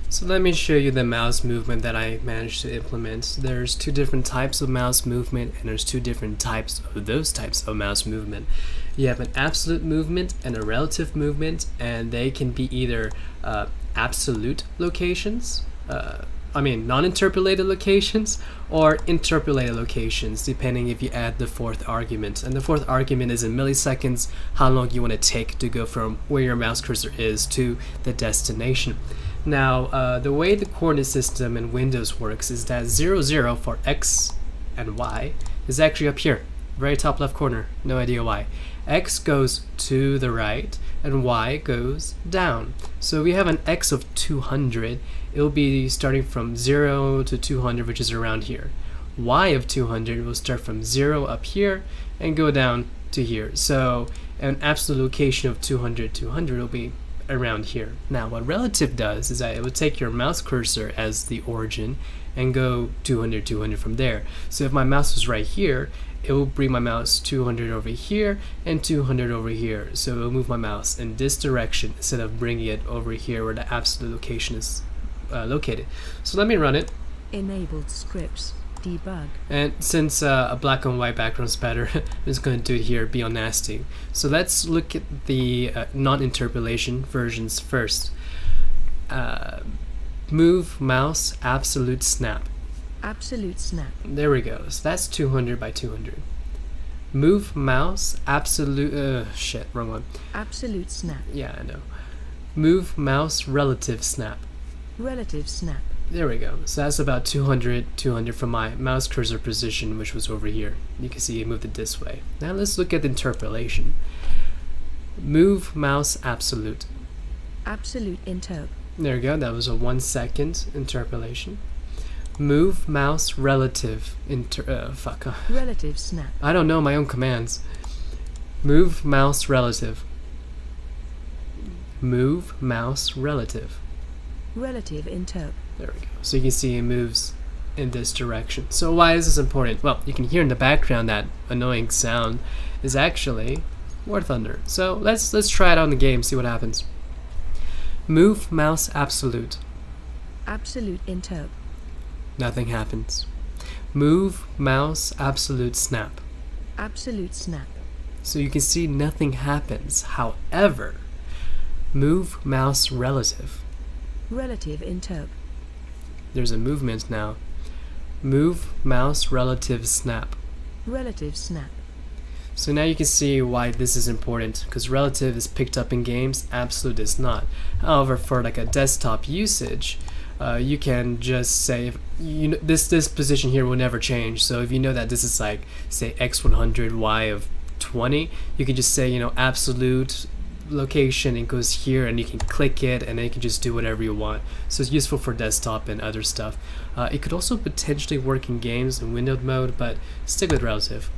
So let me show you the mouse movement that I managed to implement. There's two different types of mouse movement, and there's two different types of those types of mouse movement. You have an absolute movement and a relative movement, and they can be either absolute locations, non-interpolated locations, or interpolated locations, depending if you add the fourth argument. And the fourth argument is in milliseconds, how long you want to take to go from where your mouse cursor is to the destination. Now, the way the coordinate system in Windows works is that 0, 0 for X and Y is actually up here, very top left corner, no idea why. X goes to the right and Y goes down. So we have an X of 200, it will be starting from 0 to 200, which is around here. Y of 200 will start from 0 up here and go down to here. So an absolute location of 200, 200 will be around here. Now what relative does is that it will take your mouse cursor as the origin and go 200, 200 from there. So if my mouse was right here, it will bring my mouse 200 over here and 200 over here. So it will move my mouse in this direction instead of bringing it over here where the absolute location is located. So let me run it. Enabled scripts. Debug. And since a black and white background is better, I'm just going to do it here, be all nasty. So let's look at the non-interpolation versions first. Move mouse absolute snap. Absolute snap. There we go. So that's 200 by 200. Move mouse absolute. Wrong one. Absolute snap. Yeah, I know. Move mouse relative snap. Relative snap. There we go. So that's about 200 from my mouse cursor position, which was over here. You can see it moved it this way. Now let's look at the interpolation. Move mouse absolute. Absolute interp. There we go. That was a 1 second interpolation. Move mouse relative Relative snap. I don't know my own commands. Move mouse relative. Move mouse relative. Relative interp. There we go. So you can see it moves in this direction. So why is this important? Well, you can hear in the background that annoying sound is actually War Thunder. So let's try it on the game, see what happens. Move mouse absolute. Absolute interp. Nothing happens. Move mouse absolute snap. Absolute snap. So you can see nothing happens. However, move mouse relative. Relative interp. There's a movement now. Move mouse relative snap. Relative snap. So now you can see why this is important, because relative is picked up in games, absolute is not. However, for like a desktop usage, you can just say this position here will never change. So if you know that this is like say x100 y of 20, you can just say absolute location, it goes here, and you can click it and then you can just do whatever you want. So it's useful for desktop and other stuff. It could also potentially work in games in windowed mode, but stick with relative.